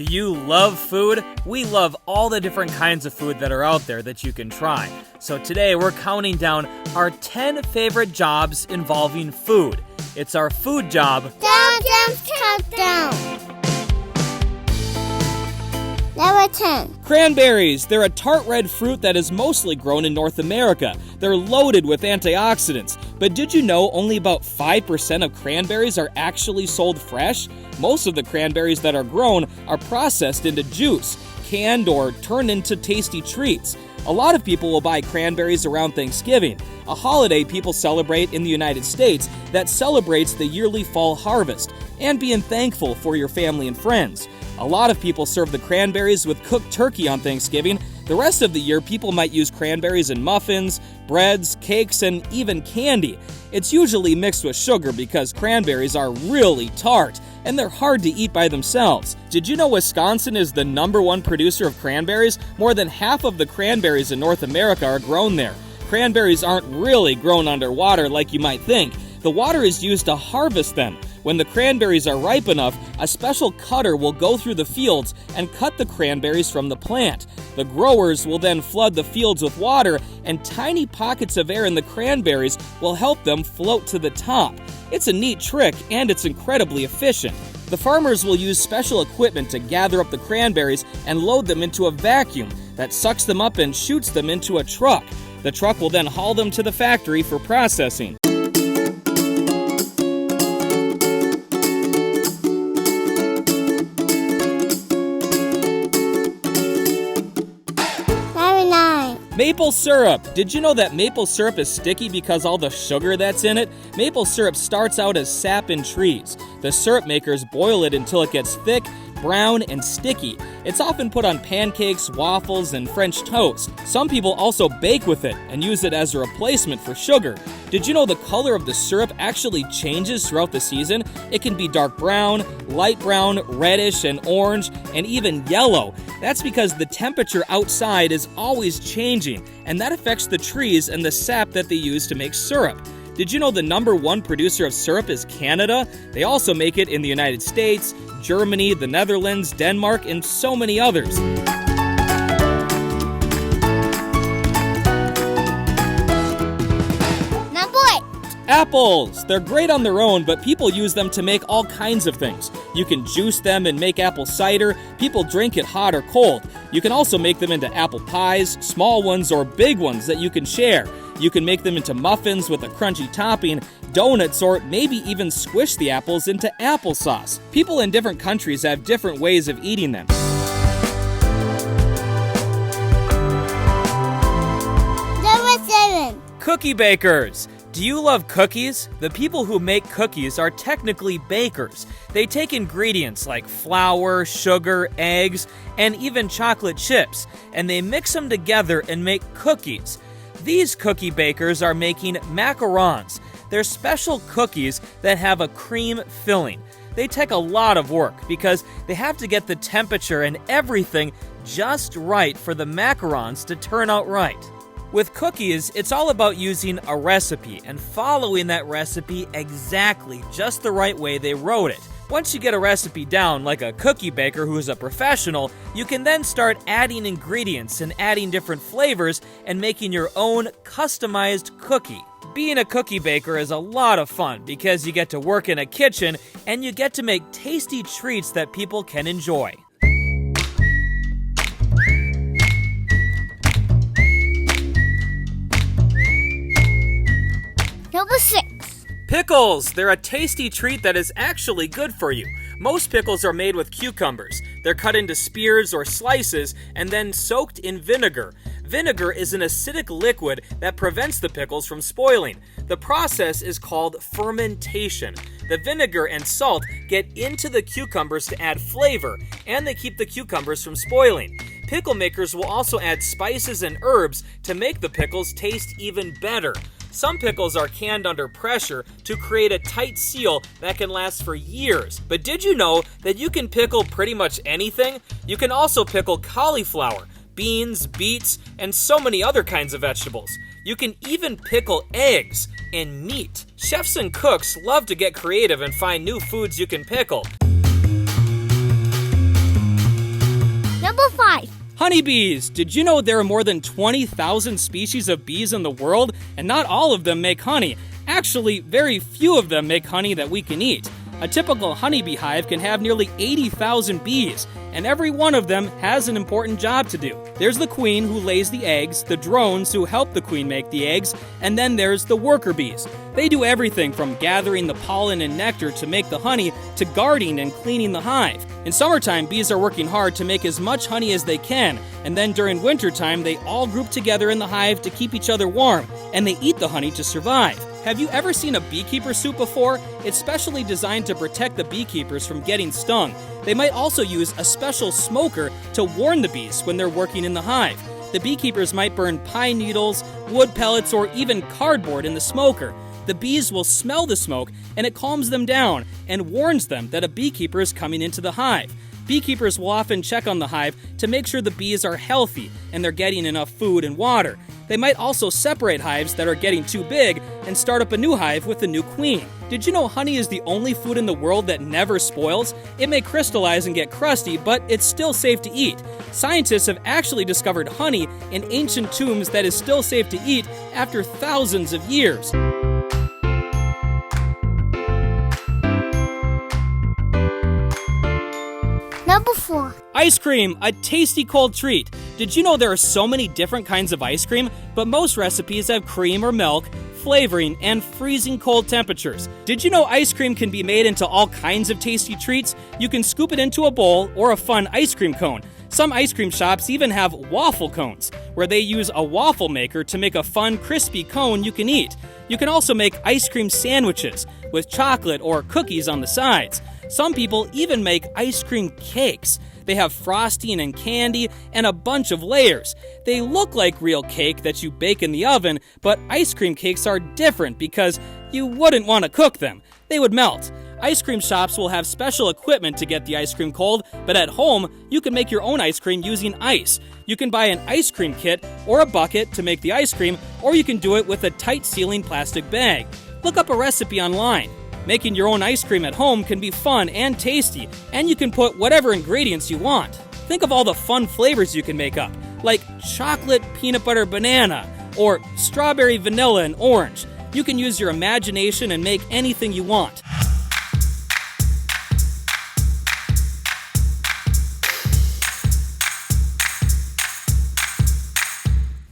Do you love food? We love all the different kinds of food that are out there that you can try. So today we're counting down our 10 favorite jobs involving food. It's our food job. JobJam's Countdown. Number 10. Cranberries. They're a tart red fruit that is mostly grown in North America. They're loaded with antioxidants. But did you know only about 5% of cranberries are actually sold fresh? Most of the cranberries that are grown are processed into juice, canned, or turned into tasty treats. A lot of people will buy cranberries around Thanksgiving, a holiday people celebrate in the United States that celebrates the yearly fall harvest and being thankful for your family and friends. A lot of people serve the cranberries with cooked turkey on Thanksgiving. The rest of the year, people might use cranberries in muffins, breads, cakes, and even candy. It's usually mixed with sugar because cranberries are really tart, and they're hard to eat by themselves. Did you know Wisconsin is the #1 producer of cranberries? More than half of the cranberries in North America are grown there. Cranberries aren't really grown underwater like you might think. The water is used to harvest them. When the cranberries are ripe enough, a special cutter will go through the fields and cut the cranberries from the plant. The growers will then flood the fields with water, and tiny pockets of air in the cranberries will help them float to the top. It's a neat trick, and it's incredibly efficient. The farmers will use special equipment to gather up the cranberries and load them into a vacuum that sucks them up and shoots them into a truck. The truck will then haul them to the factory for processing. Maple syrup. Did you know that maple syrup is sticky because all the sugar that's in it? Maple syrup starts out as sap in trees. The syrup makers boil it until it gets thick, brown, and sticky. It's often put on pancakes, waffles, and French toast. Some people also bake with it and use it as a replacement for sugar. Did you know the color of the syrup actually changes throughout the season? It can be dark brown, light brown, reddish, and orange, and even yellow. That's because the temperature outside is always changing, and that affects the trees and the sap that they use to make syrup. Did you know the #1 producer of syrup is Canada? They also make it in the United States, Germany, the Netherlands, Denmark, and so many others. Apples! They're great on their own, but people use them to make all kinds of things. You can juice them and make apple cider. People drink it hot or cold. You can also make them into apple pies, small ones or big ones that you can share. You can make them into muffins with a crunchy topping, donuts, or maybe even squish the apples into applesauce. People in different countries have different ways of eating them. Number 7. Cookie bakers. Do you love cookies? The people who make cookies are technically bakers. They take ingredients like flour, sugar, eggs, and even chocolate chips, and they mix them together and make cookies. These cookie bakers are making macarons. They're special cookies that have a cream filling. They take a lot of work because they have to get the temperature and everything just right for the macarons to turn out right. With cookies, it's all about using a recipe and following that recipe exactly just the right way they wrote it. Once you get a recipe down, like a cookie baker who is a professional, you can then start adding ingredients and adding different flavors and making your own customized cookie. Being a cookie baker is a lot of fun because you get to work in a kitchen and you get to make tasty treats that people can enjoy. Number 6. Pickles! They're a tasty treat that is actually good for you. Most pickles are made with cucumbers. They're cut into spears or slices and then soaked in vinegar. Vinegar is an acidic liquid that prevents the pickles from spoiling. The process is called fermentation. The vinegar and salt get into the cucumbers to add flavor, and they keep the cucumbers from spoiling. Pickle makers will also add spices and herbs to make the pickles taste even better. Some pickles are canned under pressure to create a tight seal that can last for years. But did you know that you can pickle pretty much anything? You can also pickle cauliflower, beans, beets, and so many other kinds of vegetables. You can even pickle eggs and meat. Chefs and cooks love to get creative and find new foods you can pickle. Number 5. Honeybees. Did you know there are more than 20,000 species of bees in the world, and not all of them make honey? Actually, very few of them make honey that we can eat. A typical honeybee hive can have nearly 80,000 bees, and every one of them has an important job to do. There's the queen who lays the eggs, the drones who help the queen make the eggs, and then there's the worker bees. They do everything from gathering the pollen and nectar to make the honey to guarding and cleaning the hive. In summertime, bees are working hard to make as much honey as they can, and then during wintertime, they all group together in the hive to keep each other warm, and they eat the honey to survive. Have you ever seen a beekeeper suit before? It's specially designed to protect the beekeepers from getting stung. They might also use a special smoker to warn the bees when they're working in the hive. The beekeepers might burn pine needles, wood pellets, or even cardboard in the smoker. The bees will smell the smoke, and it calms them down and warns them that a beekeeper is coming into the hive. Beekeepers will often check on the hive to make sure the bees are healthy and they're getting enough food and water. They might also separate hives that are getting too big and start up a new hive with a new queen. Did you know honey is the only food in the world that never spoils? It may crystallize and get crusty, but it's still safe to eat. Scientists have actually discovered honey in ancient tombs that is still safe to eat after thousands of years. Number 4. Ice cream, a tasty cold treat. Did you know there are so many different kinds of ice cream, but most recipes have cream or milk, flavoring, and freezing cold temperatures? Did you know ice cream can be made into all kinds of tasty treats? You can scoop it into a bowl or a fun ice cream cone. Some ice cream shops even have waffle cones, where they use a waffle maker to make a fun, crispy cone you can eat. You can also make ice cream sandwiches with chocolate or cookies on the sides. Some people even make ice cream cakes. They have frosting and candy and a bunch of layers. They look like real cake that you bake in the oven, but ice cream cakes are different because you wouldn't want to cook them. They would melt. Ice cream shops will have special equipment to get the ice cream cold, but at home, you can make your own ice cream using ice. You can buy an ice cream kit or a bucket to make the ice cream, or you can do it with a tight-sealing plastic bag. Look up a recipe online. Making your own ice cream at home can be fun and tasty, and you can put whatever ingredients you want. Think of all the fun flavors you can make up, like chocolate peanut butter banana, or strawberry vanilla and orange. You can use your imagination and make anything you want.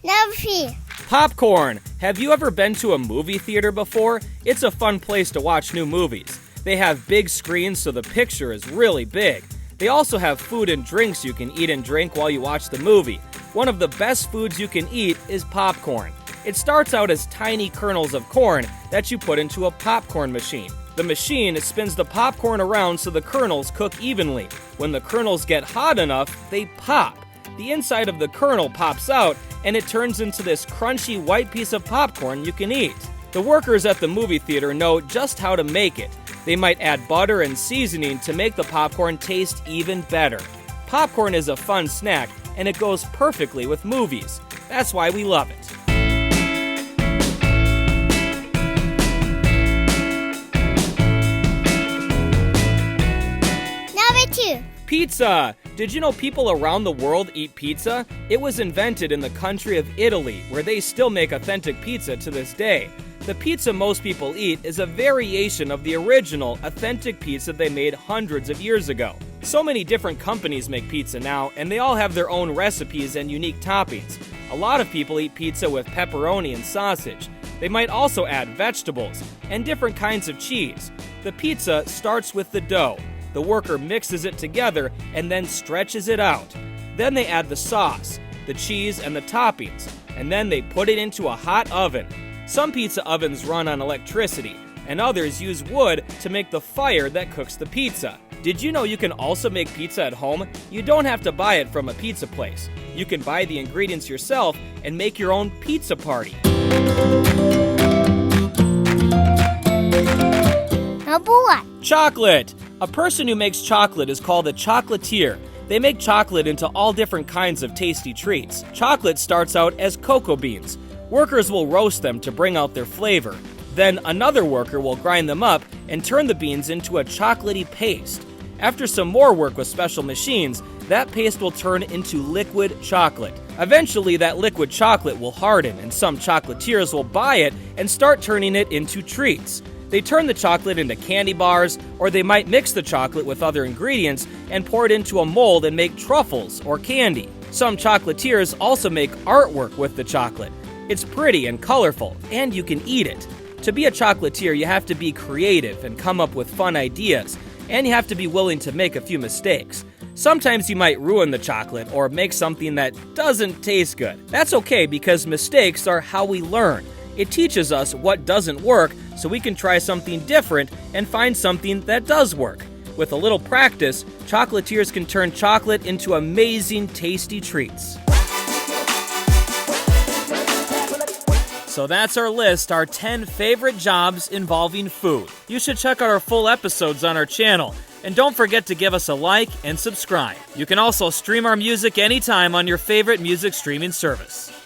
Number 3. Popcorn. Have you ever been to a movie theater before? It's a fun place to watch new movies. They have big screens so the picture is really big. They also have food and drinks you can eat and drink while you watch the movie. One of the best foods you can eat is popcorn. It starts out as tiny kernels of corn that you put into a popcorn machine. The machine spins the popcorn around so the kernels cook evenly. When the kernels get hot enough, they pop. The inside of the kernel pops out, and it turns into this crunchy white piece of popcorn you can eat. The workers at the movie theater know just how to make it. They might add butter and seasoning to make the popcorn taste even better. Popcorn is a fun snack, and it goes perfectly with movies. That's why we love it. Number 2. Pizza! Did you know people around the world eat pizza? It was invented in the country of Italy, where they still make authentic pizza to this day. The pizza most people eat is a variation of the original, authentic pizza they made hundreds of years ago. So many different companies make pizza now, and they all have their own recipes and unique toppings. A lot of people eat pizza with pepperoni and sausage. They might also add vegetables and different kinds of cheese. The pizza starts with the dough. The worker mixes it together and then stretches it out. Then they add the sauce, the cheese, and the toppings, and then they put it into a hot oven. Some pizza ovens run on electricity, and others use wood to make the fire that cooks the pizza. Did you know you can also make pizza at home? You don't have to buy it from a pizza place. You can buy the ingredients yourself and make your own pizza party. Number 1. Chocolate! A person who makes chocolate is called a chocolatier. They make chocolate into all different kinds of tasty treats. Chocolate starts out as cocoa beans. Workers will roast them to bring out their flavor. Then another worker will grind them up and turn the beans into a chocolatey paste. After some more work with special machines, that paste will turn into liquid chocolate. Eventually, that liquid chocolate will harden, and some chocolatiers will buy it and start turning it into treats. They turn the chocolate into candy bars, or they might mix the chocolate with other ingredients and pour it into a mold and make truffles or candy. Some chocolatiers also make artwork with the chocolate. It's pretty and colorful, and you can eat it. To be a chocolatier, you have to be creative and come up with fun ideas, and you have to be willing to make a few mistakes. Sometimes you might ruin the chocolate or make something that doesn't taste good. That's okay because mistakes are how we learn. It teaches us what doesn't work so we can try something different and find something that does work. With a little practice, chocolatiers can turn chocolate into amazing, tasty treats. So that's our list, our 10 favorite jobs involving food. You should check out our full episodes on our channel. And don't forget to give us a like and subscribe. You can also stream our music anytime on your favorite music streaming service.